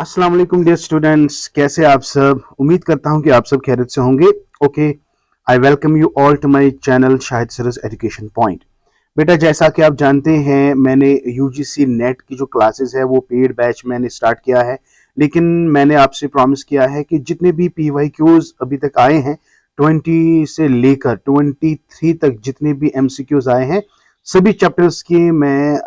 अस्सलाम वालेकुम dear students, कैसे आप सब। उम्मीद करता हूं कि आप सब खैरियत से होंगे। Okay, I welcome you all to my channel Shahid Saras Education Point. बेटा, जैसा कि आप जानते हैं, मैंने यूजीसी नेट की जो क्लासेस है वो पेड बैच मैंने स्टार्ट किया है। लेकिन मैंने आपसे प्रॉमिस किया है कि जितने भी पीवाईक्यूज अभी तक आए हैं 20 से लेकर 23 तक जितने भी एमसीक्यूज आए हैं, सभी चैप्टर्स की मैं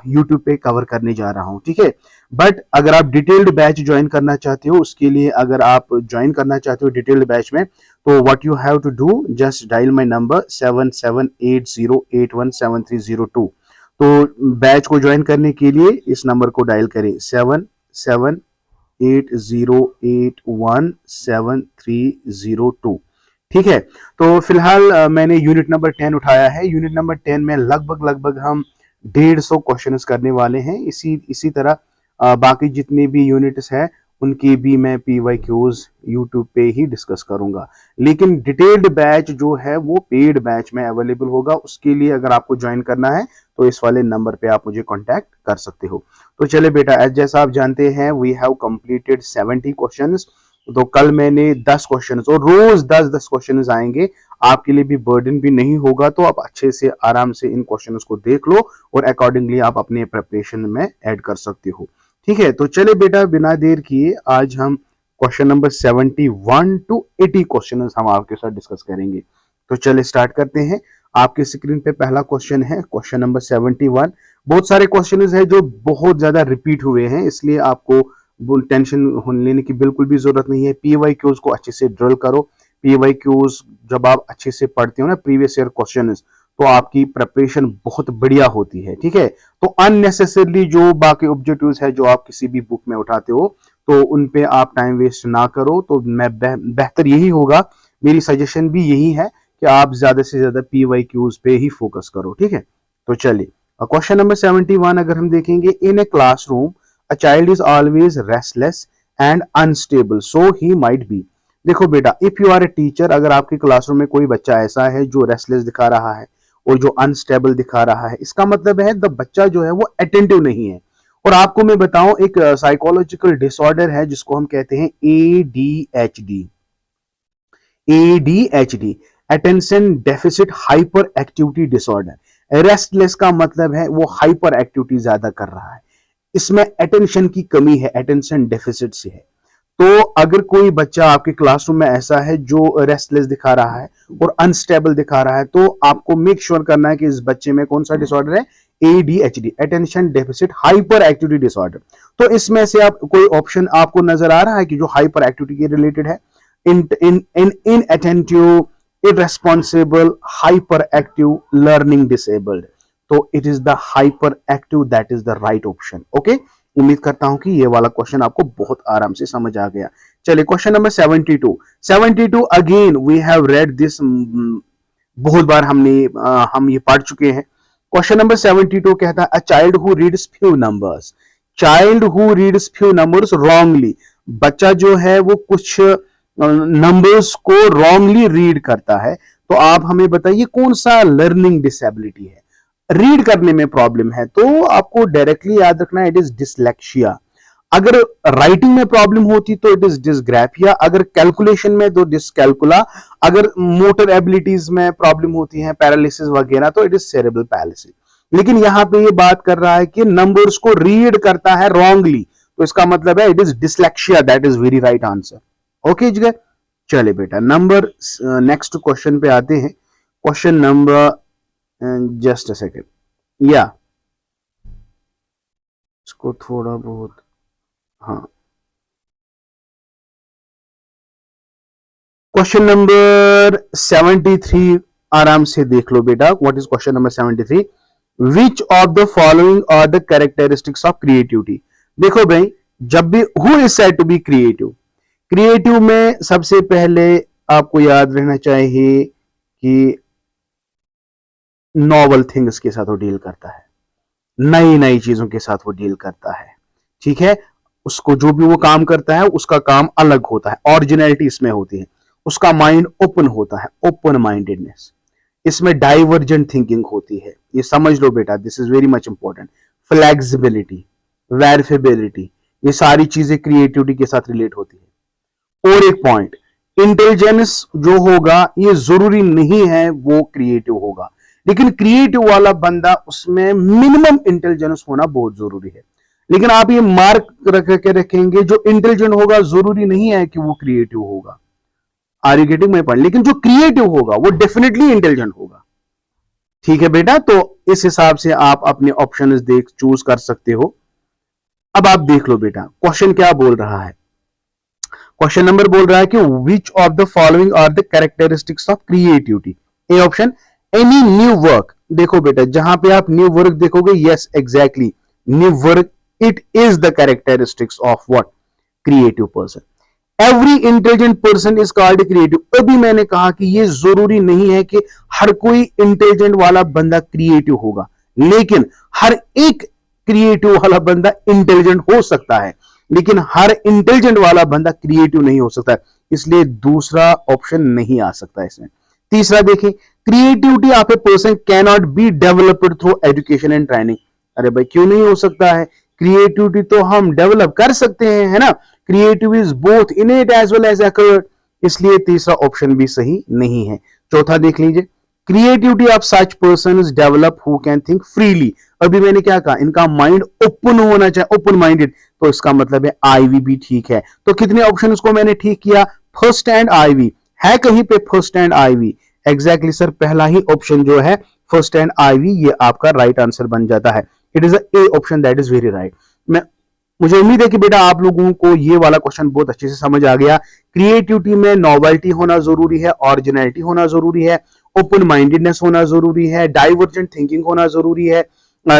यूट्यूब पे कवर करने जा रहा हूँ। ठीक है, बट अगर आप डिटेल्ड बैच ज्वाइन करना चाहते हो, उसके लिए अगर आप ज्वाइन करना चाहते हो डिटेल्ड बैच में, तो what you have to do, just dial my number 7780817302। तो बैच को ज्वाइन करने के लिए इस नंबर को डायल करें 7780817302। ठीक है, तो फिलहाल मैंने यूनिट नंबर 10 उठाया है। यूनिट नंबर 10 में लगभग हम 150 क्वेश्चंस करने वाले हैं। इसी तरह बाकी जितने भी यूनिट्स हैं उनकी भी मैं पीवाईक्यूज यूट्यूब पे ही डिस्कस करूंगा। लेकिन डिटेल्ड बैच जो है वो पेड बैच में अवेलेबल होगा। उसके लिए अगर आपको ज्वाइन करना है तो इस वाले नंबर पे आप मुझे कांटेक्ट कर सकते हो। तो चले बेटा, जैसा आप जानते हैं वी हैव कंप्लीटेड 70 क्वेश्चंस। तो कल मैंने 10 क्वेश्चंस और रोज 10-10 क्वेश्चंस आएंगे। आपके लिए भी बर्डन भी नहीं होगा, तो आप अच्छे से आराम से इन क्वेश्चंस को देख लो और अकॉर्डिंगली आप अपने प्रिपरेशन में ऐड कर सकते हो। ठीक है, तो चले बेटा, बिना देर किए आज हम क्वेश्चन नंबर 71 टू 80 क्वेश्चन हम आपके साथ डिस्कस करेंगे। तो चले स्टार्ट करते हैं। आपके स्क्रीन पे पहला क्वेश्चन है, क्वेश्चन नंबर 71। बहुत सारे क्वेश्चन है जो बहुत ज्यादा रिपीट हुए हैं, इसलिए आपको टेंशन लेने की बिल्कुल भी जरूरत नहीं है। पीवाईक्यूज को अच्छे से ड्रिल करो। पीवाईक्यूज जब आप अच्छे से पढ़ते हो ना, प्रीवियस ईयर क्वेश्चन, तो आपकी प्रिपरेशन बहुत बढ़िया होती है। ठीक है, तो अननेसेसरली जो बाकी ऑब्जेक्टिव्स है जो आप किसी भी बुक में उठाते हो, तो उन पे आप टाइम वेस्ट ना करो। तो मैं बेहतर यही होगा, मेरी सजेशन भी यही है कि आप ज्यादा से ज्यादा पीवाईक्यूज पे ही फोकस करो। ठीक है, तो चलिए क्वेश्चन नंबर 71 अगर हम देखेंगे, in a classroom a child is always restless and unstable, so he might be. देखो बेटा, if you are a teacher, अगर आपके क्लासरूम में कोई बच्चा ऐसा है जो रेस्टलेस दिखा रहा है और जो अनस्टेबल दिखा रहा है, इसका मतलब है द बच्चा जो है वो अटेंटिव नहीं है। और आपको मैं बताऊं, एक साइकोलॉजिकल डिसऑर्डर है जिसको हम कहते हैं ADHD. ADHD, attention deficit hyper activity disorder. Restless का मतलब है वो हाइपर एक्टिविटी ज्यादा कर रहा है, इसमें अटेंशन की कमी है, अटेंशन डेफिसिट से है। तो अगर कोई बच्चा आपके क्लासरूम में ऐसा है जो रेस्टलेस दिखा रहा है और अनस्टेबल दिखा रहा है, तो आपको मेक श्योर करना है कि इस बच्चे में कौन सा डिसऑर्डर है, ADHD, attention deficit hyper activity disorder. तो इसमें से आप कोई ऑप्शन आपको नजर आ रहा है कि जो हाइपर एक्टिविटी के रिलेटेड है, inattentive, irresponsible, hyperactive, learning disabled, तो it is the hyper active, that is the right option. Okay, उम्मीद करता हूं कि ये वाला क्वेश्चन आपको बहुत आराम से समझ आ गया। चलिए question number 72 again we have read this, बहुत बार हम ये पढ़ चुके हैं। क्वेश्चन नंबर 72 कहता है, a child who reads few numbers, child who reads few numbers wrongly, बच्चा जो है वो कुछ नंबर्स को रॉन्गली रीड करता है। तो आप हमें बताइए कौन सा लर्निंग डिसेबिलिटी है, रीड करने में प्रॉब्लम है। तो आपको डायरेक्टली याद रखना है, इट इज डिसलेक्सिया। अगर राइटिंग में प्रॉब्लम होती तो इट इज डिसग्राफिया, अगर कैलकुलेशन में तो डिसकैलकुला, अगर मोटर एबिलिटीज में प्रॉब्लम होती है, पैरालिसिस वगैरह, तो इट इज सेरेब्रल पैलिसी। लेकिन यहां पे ये बात कर रहा है कि नंबर्स को रीड करता है रॉन्गली, तो इसका मतलब है it is dyslexia, that is very right answer. Okay जी, चले बेटा नंबर नेक्स्ट क्वेश्चन पे आते हैं। Question number, just a second, या इसको थोड़ा बहुत, हाँ, क्वेश्चन नंबर 73 आराम से देख लो बेटा। What is question number 73? Which of the following are the characteristics of creativity. देखो भाई, जब भी who is said to be creative, creative में सबसे पहले आपको याद रहना चाहिए कि नॉवल थिंग्स के साथ वो डील करता है, नई नई चीजों के साथ वो डील करता है। ठीक है, उसको जो भी वो काम करता है उसका काम अलग होता है, ओरिजिनलिटी इसमें होती है, उसका माइंड ओपन होता है, ओपन माइंडेडनेस, इसमें डाइवर्जेंट थिंकिंग होती है। ये समझ लो बेटा, this is very much important. Flexibility, verifiability, ये सारी चीजें क्रिएटिविटी के साथ रिलेट होती है। और एक पॉइंट, इंटेलिजेंस जो होगा ये जरूरी नहीं है वो क्रिएटिव होगा, लेकिन क्रिएटिव वाला बंदा उसमें मिनिमम इंटेलिजेंस होना बहुत जरूरी है। लेकिन आप ये मार्क रख के रखेंगे, जो इंटेलिजेंट होगा जरूरी नहीं है कि वो क्रिएटिव होगा। Are you getting my point? लेकिन जो क्रिएटिव होगा वो डेफिनेटली इंटेलिजेंट होगा। ठीक है बेटा, तो इस हिसाब से आप अपने ऑप्शंस देख चूज कर सकते हो। अब आप देख लो बेटा क्वेश्चन क्या बोल रहा है। क्वेश्चन नंबर बोल रहा है कि which of the following are the characteristics of creativity. A option, any new work. देखो बेटा जहां पे आप न्यू वर्क देखोगे, yes exactly, new work it is the characteristics of what, creative person. Every intelligent person is called creative. अभी मैंने कहा कि ये जरूरी नहीं है कि हर कोई इंटेलिजेंट वाला बंदा क्रिएटिव होगा, लेकिन हर एक क्रिएटिव वाला बंदा इंटेलिजेंट हो सकता है, लेकिन हर इंटेलिजेंट वाला बंदा क्रिएटिव नहीं हो सकता, इसलिए दूसरा ऑप्शन नहीं आ सकता इसमें। तीसरा देखें, creativity of a person can not be developed through education and training. अरे भाई क्यों नहीं हो सकता है? क्रिएटिविटी तो हम डेवलप कर सकते हैं, है ना। Creative is both innate as well as acquired, इसलिए तीसरा ऑप्शन भी सही नहीं है। चौथा देख लीजिए, creativity of such person is develop who can think freely. अभी मैंने क्या कहा, इनका माइंड ओपन होना चाहिए, ओपन माइंडेड, तो इसका मतलब है आईवी भी ठीक है। तो कितने ऑप्शन को मैंने ठीक किया, फर्स्ट एंड आईवी है कहीं पे, first and IV exactly sir, पहला ही ऑप्शन जो है फर्स्ट एंड आईवी, ये आपका राइट आंसर बन जाता है। It is A option, that is very right. मुझे उम्मीद है कि बेटा आप लोगों को ये वाला क्वेश्चन बहुत अच्छे से समझ आ गया। क्रिएटिविटी में नोवेल्टी होना जरूरी है, ओरिजिनलिटी होना जरूरी है, ओपन माइंडेडनेस होना जरूरी है, डाइवर्जेंट थिंकिंग होना जरूरी है,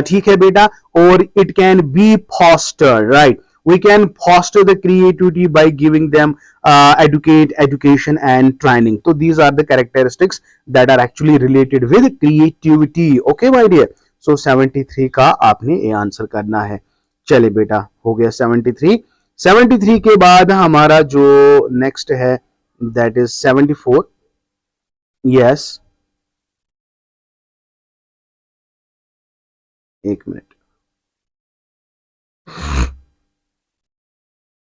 ठीक है बेटा। और it can be foster, right, we can foster the creativity by giving them education and training. So these are the characteristics that are actually related with creativity. Okay my dear, so 73 का आपने ये answer करना है। चलिए बेटा हो गया 73 के बाद हमारा जो नेक्स्ट है दैट इज 74। यस, एक मिनट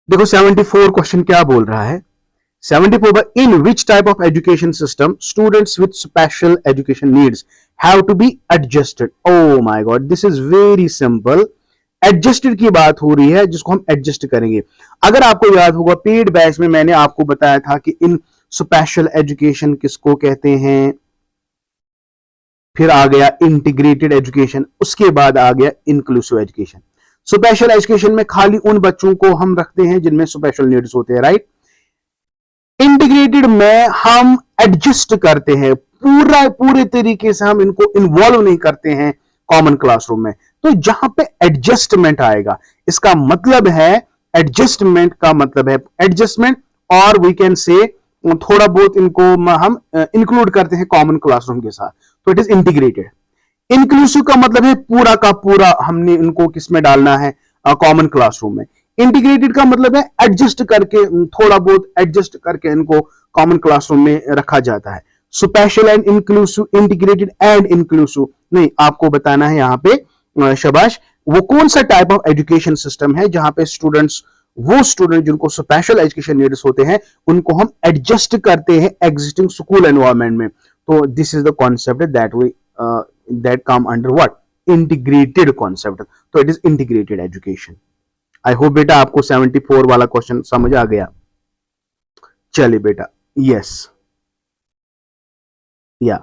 देखो 74 क्वेश्चन क्या बोल रहा है। 74 in which type of education system students with special education needs have to be adjusted. Oh my god, this is very simple. Adjusted की बात हो रही है, जिसको हम एडजस्ट करेंगे। अगर आपको याद होगा पेड बैच में मैंने आपको बताया था कि इन स्पेशल एजुकेशन किसको कहते हैं, फिर आ गया इंटीग्रेटेड एजुकेशन, उसके बाद आ गया इंक्लूसिव एजुकेशन। स्पेशल एजुकेशन में खाली उन बच्चों को हम रखते हैं जिनमें स्पेशल नीड्स होते हैं, राइट। इंटीग्रेटेड में हम एडजस्ट करते हैं, पूरे तरीके से हम इनको इन्वॉल्व नहीं करते हैं कॉमन क्लासरूम में। तो जहां पे एडजस्टमेंट आएगा, इसका मतलब है एडजस्टमेंट का मतलब है एडजस्टमेंट, और वी कैन से थोड़ा बहुत इनको हम इंक्लूड करते हैं कॉमन क्लासरूम के साथ, तो इट इज इंटीग्रेटेड। इंक्लूसिव का मतलब है पूरा का पूरा हमने इनको किस में डालना है, कॉमन क्लासरूम में। इंटीग्रेटेड का मतलब है एडजस्ट करके, थोड़ा बहुत एडजस्ट करके इनको कॉमन क्लासरूम में रखा जाता है। Special and inclusive, integrated and inclusive नहीं, आपको बताना है यहाँ पे शाबाश, वो कौन सा टाइप ऑफ एजुकेशन सिस्टम है जहां पे स्टूडेंट्स, वो स्टूडेंट जिनको स्पेशल एजुकेशन नीड्स होते हैं उनको हम एडजस्ट करते हैं एग्जिस्टिंग स्कूल एनवायरनमेंट में। तो this is the concept that we that come under what, integrated concept, तो it is integrated education। I hope बेटा आपको 74 वाला क्वेश्चन समझ आ गया। चलिए बेटा, यस, या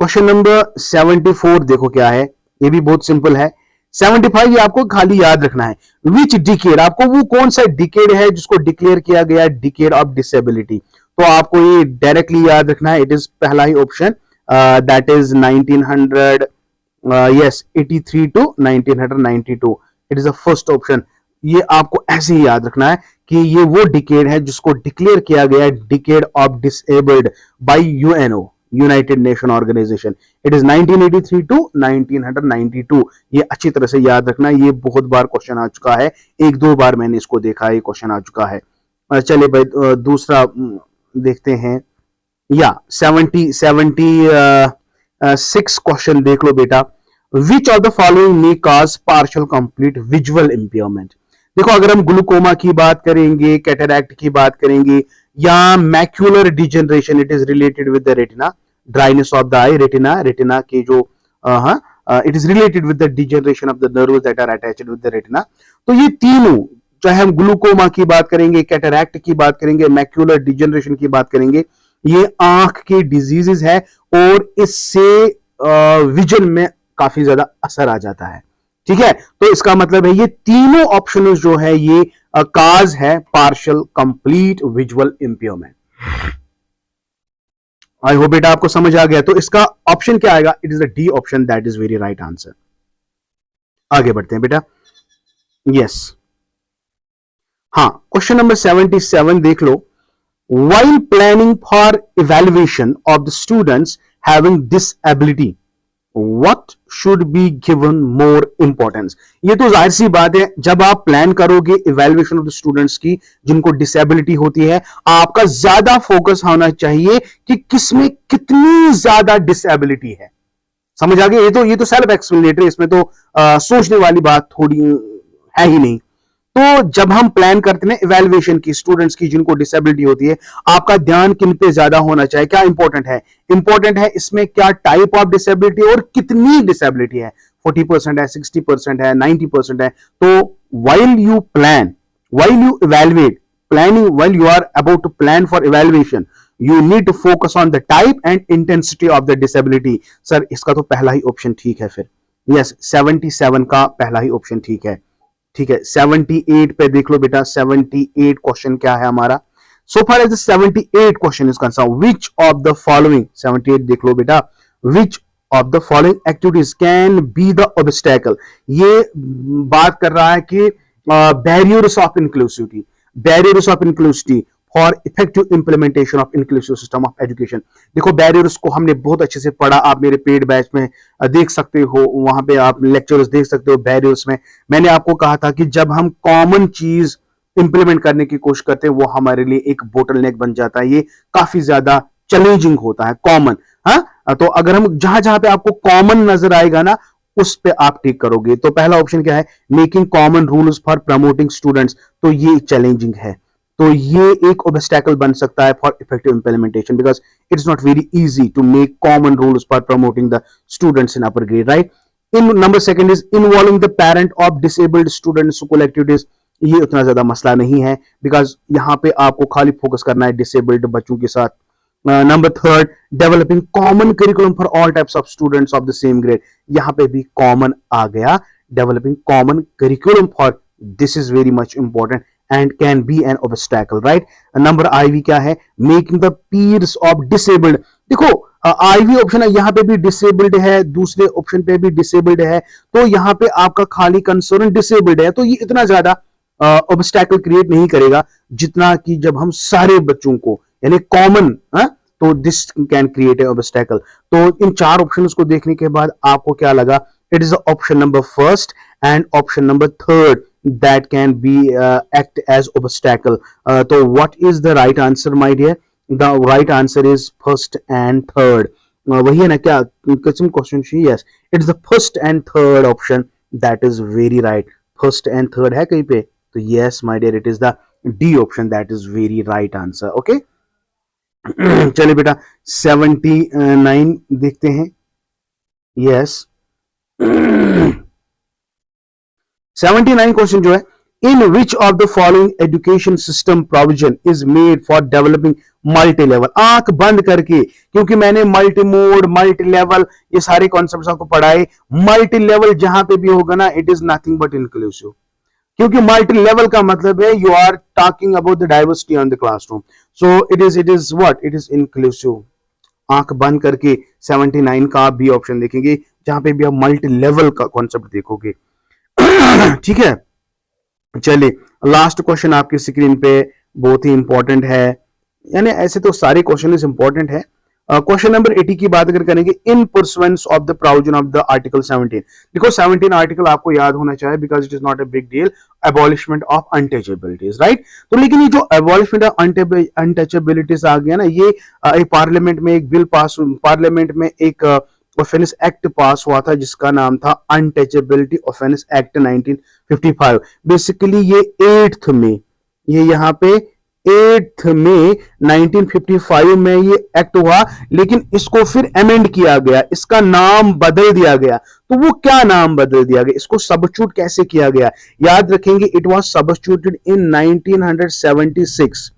क्वेश्चन नंबर 74 देखो क्या है, ये भी बहुत सिंपल है। 75 ये आपको खाली याद रखना है, विच डिकेड, आपको वो कौन सा डिकेड है जिसको डिक्लेयर किया गया डिकेड ऑफ डिसेबिलिटी, तो आपको ये डायरेक्टली याद रखना है। इट इज पहला ही option, that is 1900, yes 83 to 1992, it is the first option। ये आपको ऐसे ही याद रखना है कि ये वो डिकेड है जिसको डिक्लेयर किया गया है decade of disabled by UNO, United Nation Organisation. It is 1983 to 1992। ये अच्छी तरह से याद रखना, ये बहुत बार क्वेश्चन आ चुका है, एक दो बार मैंने इसको देखा है, ये क्वेश्चन आ चुका है। चलिए भाई दूसरा देखते हैं, या 76 क्वेश्चन देख लो बेटा। Which of the following may cause partial complete visual impairment. देखो अगर हम ग्लूकोमा की बात करेंगे, कैटरैक्ट की बात करेंगे, या macular degeneration, it is related with the retina, dryness of the eye, retina, retina के जो it is related with the degeneration of the nerves that are attached with the retina. तो ये तीनों, चाहे हम ग्लूकोमा की बात करेंगे, कैटरैक्ट की बात करेंगे, मैक्यूलर डिजेनरेशन की बात करेंगे, ये आंख के डिजीजेस है और इससे विजन में काफी ज्यादा असर आ जाता है। ठीक है, तो इसका मतलब है ये तीनों ऑप्शन जो है ये काज है partial complete visual impairment. I hope बेटा आपको समझ आ गया। तो इसका ऑप्शन क्या आएगा? It is the D option, that is very right answer. आगे बढ़ते हैं बेटा। यस, हाँ, क्वेश्चन नंबर 77 देख लो। While planning for evaluation of the students having disability, what should be given more importance? ये तो जाहिर सी बात है, जब आप प्लान करोगे इवैल्यूएशन ऑफ द स्टूडेंट्स की जिनको डिसेबिलिटी होती है, आपका ज्यादा फोकस होना चाहिए कि किसमें कितनी ज्यादा डिसेबिलिटी है। समझ आ गया? ये तो सेल्फ एक्सप्लेनेटरी, इसमें तो सोचने वाली बात थोड़ी है ही नहीं। तो जब हम प्लान करते हैं इवैल्यूएशन की स्टूडेंट्स की जिनको डिसेबिलिटी होती है, आपका ध्यान किन पे ज्यादा होना चाहिए? क्या इंपॉर्टेंट है? इंपॉर्टेंट है इसमें क्या टाइप ऑफ डिसेबिलिटी और कितनी डिसेबिलिटी है, 40% है, 60% है, 90% है। तो while you plan, while you evaluate, planning, while you are about to plan for evaluation, you need to focus on the type and intensity of the disability। Sir इसका तो पहला ही ऑप्शन ठीक है फिर। यस, 77 का पहला ही ऑप्शन ठीक है। ठीक है, 78 पे देख लो बेटा। 78 क्वेश्चन क्या है हमारा? So far as the 78 question is concern, which of the following, 78 देख लो बेटा, which of the following activities can be the obstacle. ये बात कर रहा है कि barriers of inclusivity, barriers of inclusivity for effective implementation of inclusive system of education. देखो बैरियर्स को हमने बहुत अच्छे से पढ़ा, आप मेरे पेड बैच में देख सकते हो, वहां पे आप लेक्चर्स देख सकते हो। बैरियर्स में मैंने आपको कहा था कि जब हम कॉमन चीज इंप्लीमेंट करने की कोशिश करते हैं वो हमारे लिए एक बोटलनेक बन जाता है, ये काफी ज्यादा चैलेंजिंग होता है। कॉमन, हाँ, तो अगर हम जहां जहां पे आपको कॉमन नजर आएगा ना, उस पे आप टिक करोगे। तो पहला ऑप्शन क्या है? Making common rules for promoting students. तो ये चैलेंजिंग है, तो ये एक ऑब्स्टैकल बन सकता है for effective implementation, because it is not very easy to make common rules for promoting the students in upper grade, right. In number second is involving the parent of disabled students school activities. ये उतना ज्यादा मसला नहीं है, because यहाँ पे आपको खाली फोकस करना है डिसेबल्ड बच्चों के साथ। Number third, developing common curriculum for all types of students of the same grade. यहाँ पे भी कॉमन आ गया, developing common curriculum for, this is very much important and can be an obstacle, right? Number IV क्या है? making the peers of disabled। देखो IV option है, यहाँ पे भी डिसेबल्ड है, दूसरे ऑप्शन पे भी डिसेबल्ड है, तो यहाँ पे आपका खाली कंसर्न डिसेबल्ड है, तो ये इतना ज्यादा ऑब्स्टैकल क्रिएट नहीं करेगा जितना कि जब हम सारे बच्चों को यानी कॉमन, तो this can create a obstacle. तो इन चार ऑप्शंस को देखने के बाद आपको क्या लगा? It is option number first and option number third that can be act as obstacle। तो what is the right answer my dear? The right answer is first and third। वही है ना क्या किस्म question? yes, it's the first and third option that is very right। first and third है कहीं पे? तो yes my dear, it is the D option that is very right answer। okay चलिए बेटा 79 देखते हैं। yes 79 क्वेश्चन जो है, in which of the following education system provision is made for developing multi level. आंख बंद करके, क्योंकि मैंने मल्टी मोड, मल्टी लेवल, ये सारे कॉन्सेप्ट्स आपको पढ़ाए। मल्टी लेवल जहां पे भी होगा ना, it is nothing but inclusive, क्योंकि मल्टी लेवल का मतलब है you are talking about the diversity on the classroom, so it is what? It is inclusive. आंख बंद करके 79 का आप भी ऑप्शन देखेंगे जहां पे भी आप मल्टी लेवल का कॉन्सेप्ट देखोगे। ठीक है, चलिए लास्ट क्वेश्चन आपकी स्क्रीन पे बहुत ही इंपॉर्टेंट है, यानी ऐसे तो सारे क्वेश्चन इंपॉर्टेंट है। क्वेश्चन नंबर 80 की बात अगर करेंगे, in pursuance of the provision of the article 17। देखो 17 आर्टिकल आपको याद होना चाहिए, because it is not a big deal, abolishment of untouchabilities, right. तो लेकिन ये जो अबॉलिशमेंट ऑफ अनटचेबिलिटीज आ गया ना, ये एक पार्लियामेंट में एक बिल पास, पार्लियामेंट में एक ऑफेंस एक्ट पास हुआ था जिसका नाम था अनटचेबिलिटी ऑफेंस एक्ट 1955। बेसिकली ये 8th में, ये यहाँ पे 8th में 1955 में ये एक्ट हुआ, लेकिन इसको फिर अमेंड किया गया, इसका नाम बदल दिया गया। तो वो क्या नाम बदल दिया गया, इसको सबस्टिट्यूट कैसे किया गया, याद रखेंगे, इट वाज सबस्टिट्यूटेड इन 1976।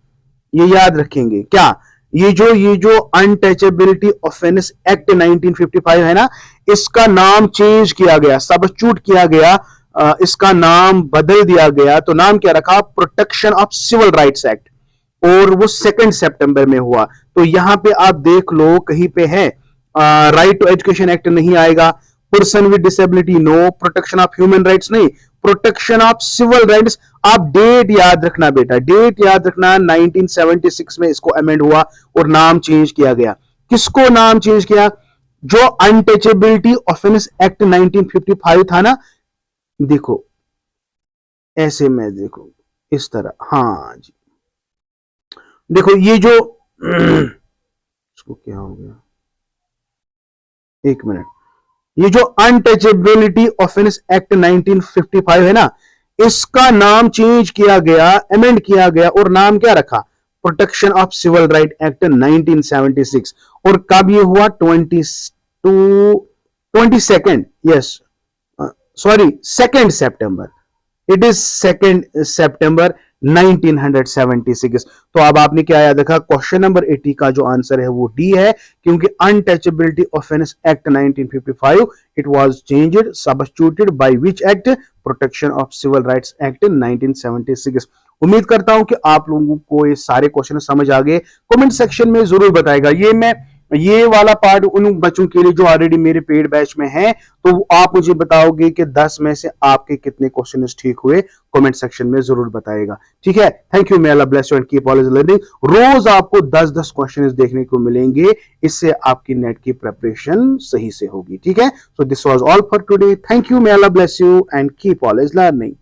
ये याद रखेंगे क्या, ये जो अनटचेबिलिटी ऑफेंस एक्ट 1955 है ना, इसका नाम चेंज किया गया, सबस्टिट्यूट किया गया, इसका नाम बदल दिया गया। तो नाम क्या रखा, protection of civil rights act, और वो 2 सितंबर में हुआ। तो यहां पे आप देख लो कहीं पे है राइट टू एजुकेशन एक्ट नहीं आएगा, person with disability no, protection of human rights नहीं, प्रोटेक्शन ऑफ सिविल राइट्स। आप डेट याद रखना बेटा, डेट याद रखना, 1976 में इसको अमेंड हुआ और नाम चेंज किया गया। किसको नाम चेंज किया, जो अनटचेबिलिटी ऑफेंस एक्ट 1955 था ना, देखो ऐसे में, देखो इस तरह, हाँ जी, देखो ये जो इसको क्या हो गया, 1 मिनट, ये जो अनटचेबिलिटी ऑफेंस एक्ट 1955 है ना, इसका नाम चेंज किया गया, अमेंड किया गया, और नाम क्या रखा, protection of civil right act 1976। और कब ये हुआ, 22 यस सॉरी 2 सितंबर, इट इज 2 सितंबर 1976। तो अब आपने क्या याद रखा, क्वेश्चन नंबर 80 का जो आंसर है वो डी है, क्योंकि untouchability offence act 1955 it was changed substituted by which act, protection of civil rights act 1976। उम्मीद करता हूं कि आप लोगों को ये सारे क्वेश्चन समझ आ गए। कमेंट सेक्शन में जरूर बताएगा। ये वाला पार्ट उन बच्चों के लिए जो ऑलरेडी मेरे पेड बैच में है, तो आप मुझे बताओगे कि 10 में से आपके कितने क्वेश्चन ठीक हुए, कमेंट सेक्शन में जरूर बताएगा। ठीक है, thank you, may Allah bless you and keep always learning. रोज आपको 10-10 क्वेश्चन देखने को मिलेंगे, इससे आपकी नेट की प्रिपरेशन सही से होगी। ठीक है, so this was all for today, thank you, may Allah bless you and keep always learning.